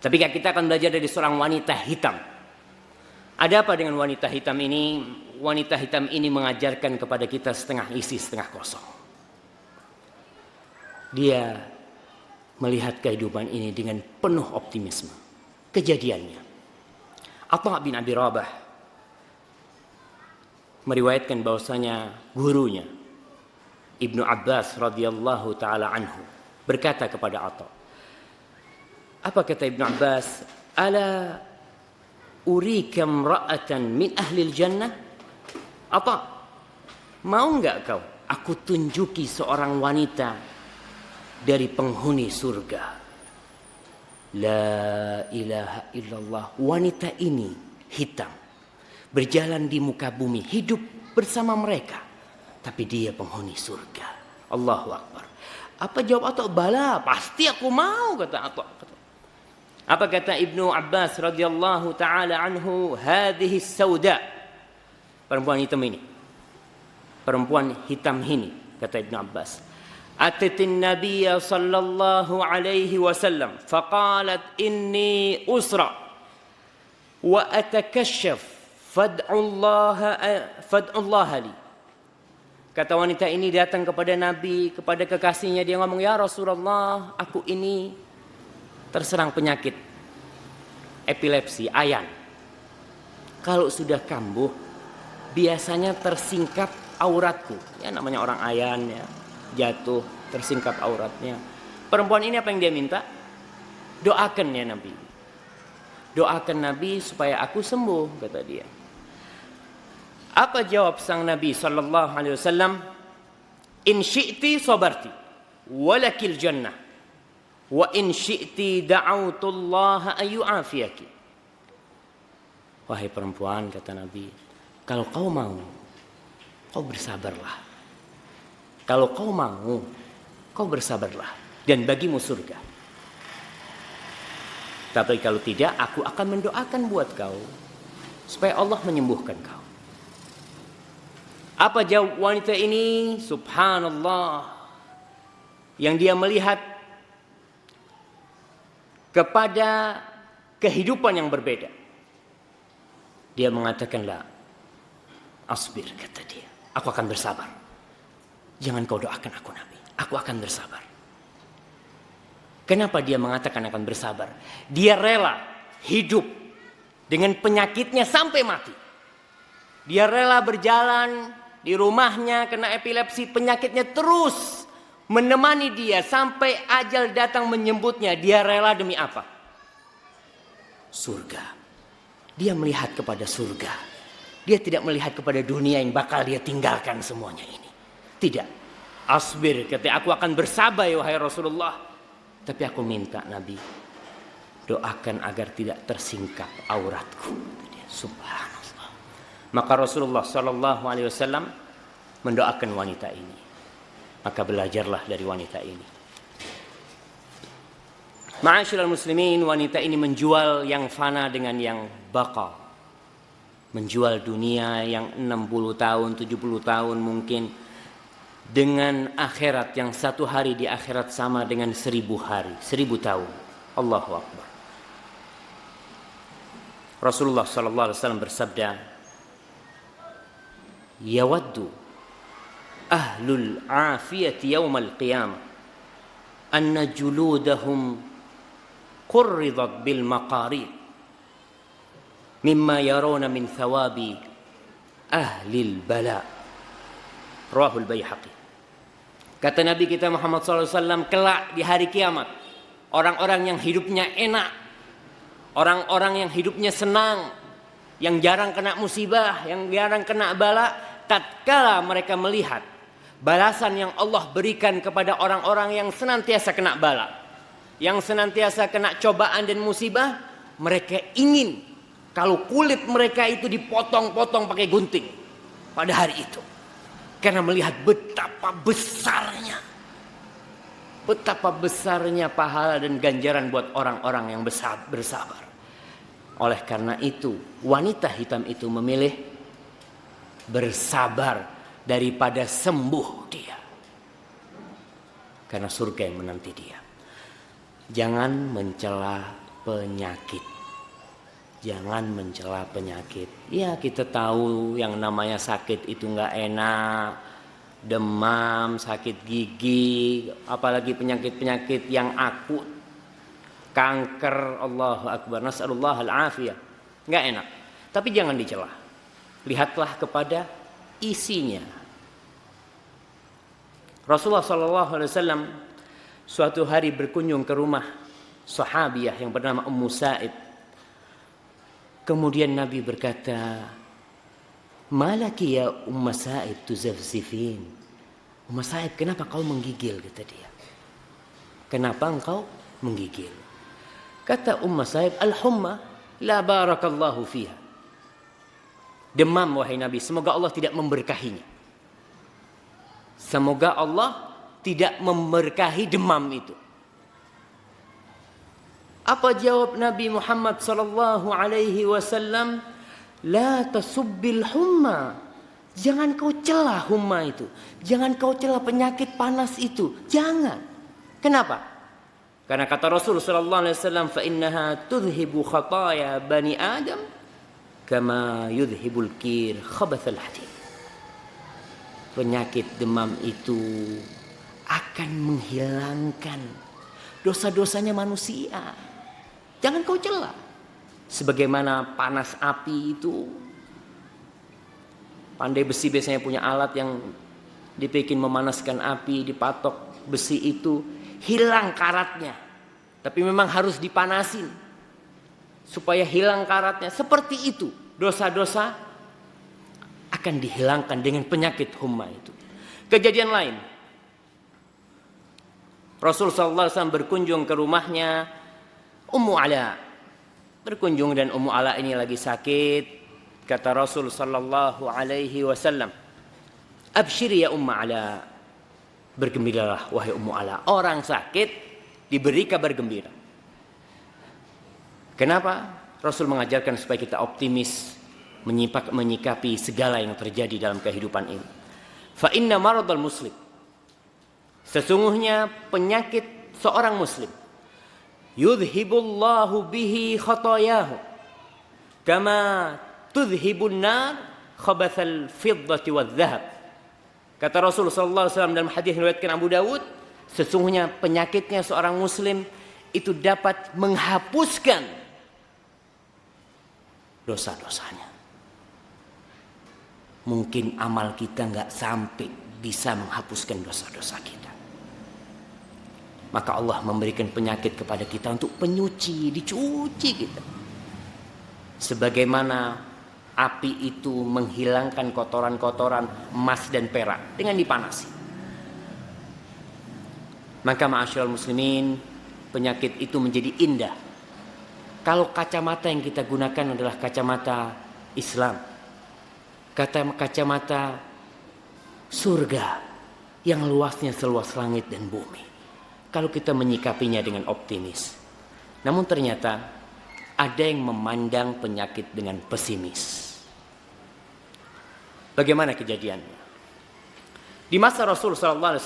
Tapi kita akan belajar dari seorang wanita hitam. Ada apa dengan wanita hitam ini? Wanita hitam ini mengajarkan kepada kita setengah isi, setengah kosong. Dia melihat kehidupan ini dengan penuh optimisme. Kejadiannya, Atha bin Abi Rabah meriwayatkan bahwasanya gurunya Ibnu Abbas radhiyallahu taala anhu berkata kepada Atha. Apa kata Ibnu Abbas? Ala urika imra'atan min ahli jannah? Atha, mau enggak kau aku tunjuki seorang wanita dari penghuni surga? La ilaha illallah. Wanita ini hitam, berjalan di muka bumi, hidup bersama mereka, tapi dia penghuni surga. Allahu Akbar. Apa jawab Atha? Bala, pasti aku mau, kata Atha. Apa kata Ibnu Abbas radhiyallahu taala anhu? Hadhihi sauda. Perempuan hitam ini. Perempuan hitam ini, kata Ibnu Abbas. Atatin Nabiyya sallallahu alaihi wasallam faqalat inni usra wa atakashaf fad'ullah li. Kata wanita ini datang kepada Nabi, kepada kekasihnya, dia ngomong, ya Rasulullah, aku ini terserang penyakit epilepsi, ayan. Kalau sudah kambuh, biasanya tersingkap auratku. Ya namanya orang ayan ya, jatuh, tersingkap auratnya. Perempuan ini apa yang dia minta? Doakan ya Nabi. Doakan Nabi supaya aku sembuh, kata dia. Apa jawab sang Nabi sallallahu alaihi wasallam? In syi'ti sabarti walakil jannah. Wa in syi'ti da'autullaha ayyu'afiyaki. Wahai perempuan, kata Nabi, kalau kau mau, kau bersabarlah. Kalau kau mau, kau bersabarlah, dan bagimu surga. Tapi kalau tidak, aku akan mendoakan buat kau supaya Allah menyembuhkan kau. Apa jawab wanita ini? Subhanallah. Yang dia melihat kepada kehidupan yang berbeda. Dia mengatakan, la asbir, kata dia, aku akan bersabar. Jangan kau doakan aku Nabi, aku akan bersabar. Kenapa dia mengatakan akan bersabar? Dia rela hidup dengan penyakitnya sampai mati. Dia rela berjalan di rumahnya kena epilepsi, penyakitnya terus menemani dia sampai ajal datang menjemputnya. Dia rela demi apa? Surga. Dia melihat kepada surga. Dia tidak melihat kepada dunia yang bakal dia tinggalkan semuanya ini. Tidak. Asbir, kata aku akan bersabar wahai Rasulullah. Tapi aku minta Nabi, doakan agar tidak tersingkap auratku. Subhanallah. Maka Rasulullah sallallahu alaihi wasallam mendoakan wanita ini. Maka belajarlah dari wanita ini. Ma'asyiral muslimin, wanita ini menjual yang fana dengan yang baqa. Menjual dunia yang 60 tahun, 70 tahun mungkin, dengan akhirat yang satu hari di akhirat sama dengan 1000 hari, 1000 tahun. Allahu Akbar. Rasulullah sallallahu alaihi wasallam bersabda, yawaddu ahlul afiyati yawmal qiyamah anna juludahum qurridat bil maqarid mimma yaruna min thawabi ahlil bala. Rawahul Baihaqi. Kata Nabi kita Muhammad SAW, kelak di hari kiamat, orang-orang yang hidupnya enak, orang-orang yang hidupnya senang, yang jarang kena musibah, yang jarang kena bala, tatkala mereka melihat balasan yang Allah berikan kepada orang-orang yang senantiasa kena bala, yang senantiasa kena cobaan dan musibah, mereka ingin kalau kulit mereka itu dipotong-potong pakai gunting pada hari itu. Karena melihat betapa besarnya pahala dan ganjaran buat orang-orang yang bersabar. Oleh karena itu, wanita hitam itu memilih bersabar daripada sembuh dia. Karena surga yang menanti dia. Jangan mencela penyakit. Jangan mencela penyakit. Ya, kita tahu yang namanya sakit itu nggak enak. Demam, sakit gigi, apalagi penyakit-penyakit yang akut. Kanker, Allahu Akbar, nas'alullah al-afiyah. Nggak enak. Tapi jangan dicela. Lihatlah kepada isinya. Rasulullah SAW suatu hari berkunjung ke rumah sahabiyah yang bernama Ummu Sa'ib. Kemudian Nabi berkata, "Malaki ya Ummu Sa'ib tuzafzifin?" Ummu Sa'ib, kenapa kau menggigil? Kata dia. Kenapa engkau menggigil? Kata Ummu Sa'ib, "Al-humma la barakallahu fiha." Demam wahai Nabi, semoga Allah tidak memberkahinya. Semoga Allah tidak memberkahi demam itu. Apa jawab Nabi Muhammad sallallahu alaihi wasallam? La tasubbil humma. Jangan kau celah humma itu. Jangan kau celah penyakit panas itu. Jangan. Kenapa? Karena kata Rasul sallallahu alaihi wasallam, fa innaha tudhibu khataya bani Adam kama yudhibul kir khabathal hadid. Penyakit demam itu akan menghilangkan dosa-dosanya manusia. Jangan kau celah. Sebagaimana panas api itu, pandai besi biasanya punya alat yang dibikin memanaskan api, dipatok besi itu, hilang karatnya. Tapi memang harus dipanasin supaya hilang karatnya. Seperti itu, dosa-dosa akan dihilangkan dengan penyakit humma itu. Kejadian lain, Rasul SAW berkunjung ke rumahnya Ummu Ala. Berkunjung dan Ummu Ala ini lagi sakit. Kata Rasul sallallahu alaihi wasallam, "Absyiri ya Ummu Ala." Bergembiralah wahai Ummu Ala. Orang sakit diberi kabar gembira. Kenapa? Rasul mengajarkan supaya kita optimis menyikapi segala yang terjadi dalam kehidupan ini. Fa inna maradul muslim. Sesungguhnya penyakit seorang muslim, yudhibullahu bihi khatayahu kama tudhibun nar khabathal fiddati wadh-dhahab. Kata Rasul sallallahu alaihi wasallam dalam hadis riwayatkan Abu Dawud, sesungguhnya penyakitnya seorang muslim itu dapat menghapuskan dosa-dosanya. Mungkin amal kita enggak sampai bisa menghapuskan dosa-dosa kita. Maka Allah memberikan penyakit kepada kita untuk penyuci, dicuci kita. Sebagaimana api itu menghilangkan kotoran-kotoran emas dan perak dengan dipanasi. Maka ma'asyiral muslimin, penyakit itu menjadi indah kalau kacamata yang kita gunakan adalah kacamata Islam. Kacamata surga yang luasnya seluas langit dan bumi. Kalau kita menyikapinya dengan optimis. Namun ternyata ada yang memandang penyakit dengan pesimis. Bagaimana kejadiannya? Di masa Rasul SAW,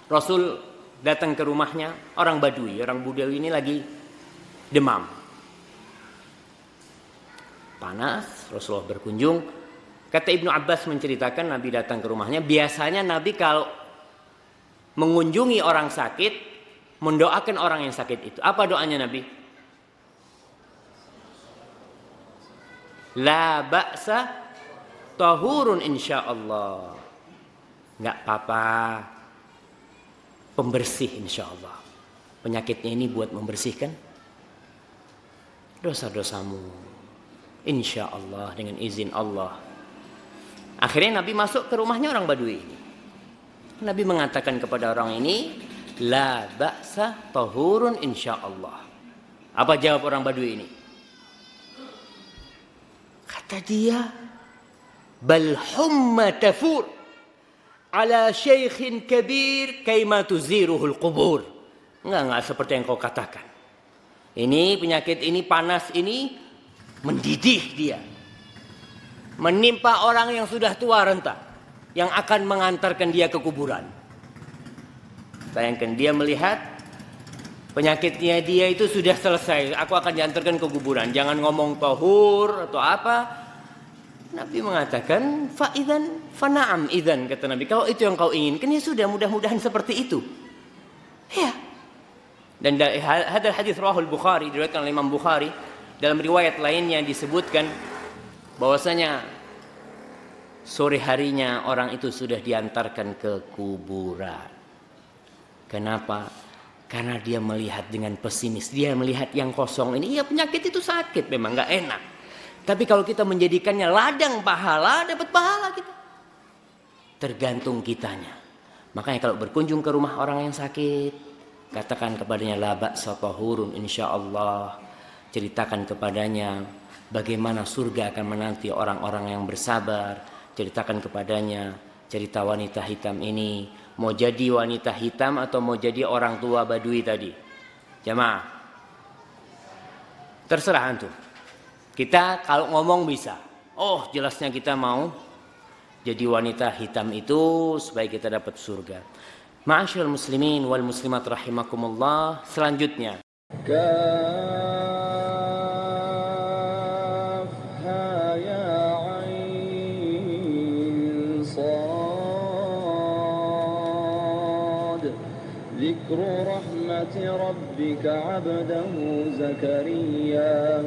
Rasul datang ke rumahnya orang Badui. Orang Badui ini lagi demam. Panas, Rasulullah berkunjung. Kata Ibnu Abbas menceritakan Nabi datang ke rumahnya. Biasanya Nabi kalau mengunjungi orang sakit, mendoakan orang yang sakit itu. Apa doanya Nabi? La ba'sa tahurun insyaallah. Enggak apa-apa. Pembersih insyaallah. Penyakitnya ini buat membersihkan dosa-dosamu. Insyaallah dengan izin Allah. Akhirnya Nabi masuk ke rumahnya orang Badui ini. Nabi mengatakan kepada orang ini, la ba'sa tahurun insyaallah. Apa jawab orang Badui ini? Kata dia, bal humma tafur ala syaikhin kabir kaima tuziruhul qubur. Enggak seperti yang kau katakan. Ini penyakit ini, panas ini mendidih dia. Menimpa orang yang sudah tua renta, yang akan mengantarkan dia ke kuburan. Sayangkan dia melihat Penyakitnya dia itu sudah selesai. Aku akan diantarkan ke kuburan. Jangan ngomong tahur atau apa. Nabi mengatakan fa'idan fana'am idan, kata Nabi. Kalau itu yang kau inginkan ya sudah, mudah-mudahan seperti itu. Ya. Dan hadal hadis rawahul Bukhari, diriwayatkan oleh Imam Bukhari. Dalam riwayat lainnya disebutkan bahwasanya sore harinya orang itu sudah diantarkan ke kuburan. Kenapa? Karena dia melihat dengan pesimis. Dia melihat yang kosong ini. Ya penyakit itu sakit, memang gak enak. Tapi kalau kita menjadikannya ladang pahala, dapat pahala kita. Tergantung kitanya. Makanya kalau berkunjung ke rumah orang yang sakit, katakan kepadanya la ba'sa tahurun insyaallah. Ceritakan kepadanya bagaimana surga akan menanti orang-orang yang bersabar. Ceritakan kepadanya cerita wanita hitam ini. Mau jadi wanita hitam atau mau jadi orang tua badui tadi? Jamaah, terserah antum. Kita kalau ngomong bisa. Oh, jelasnya kita mau jadi wanita hitam itu supaya kita dapat surga. Ma'asyiral muslimin wal muslimat rahimakumullah. Selanjutnya. ذكر رحمة ربك عبده زكريا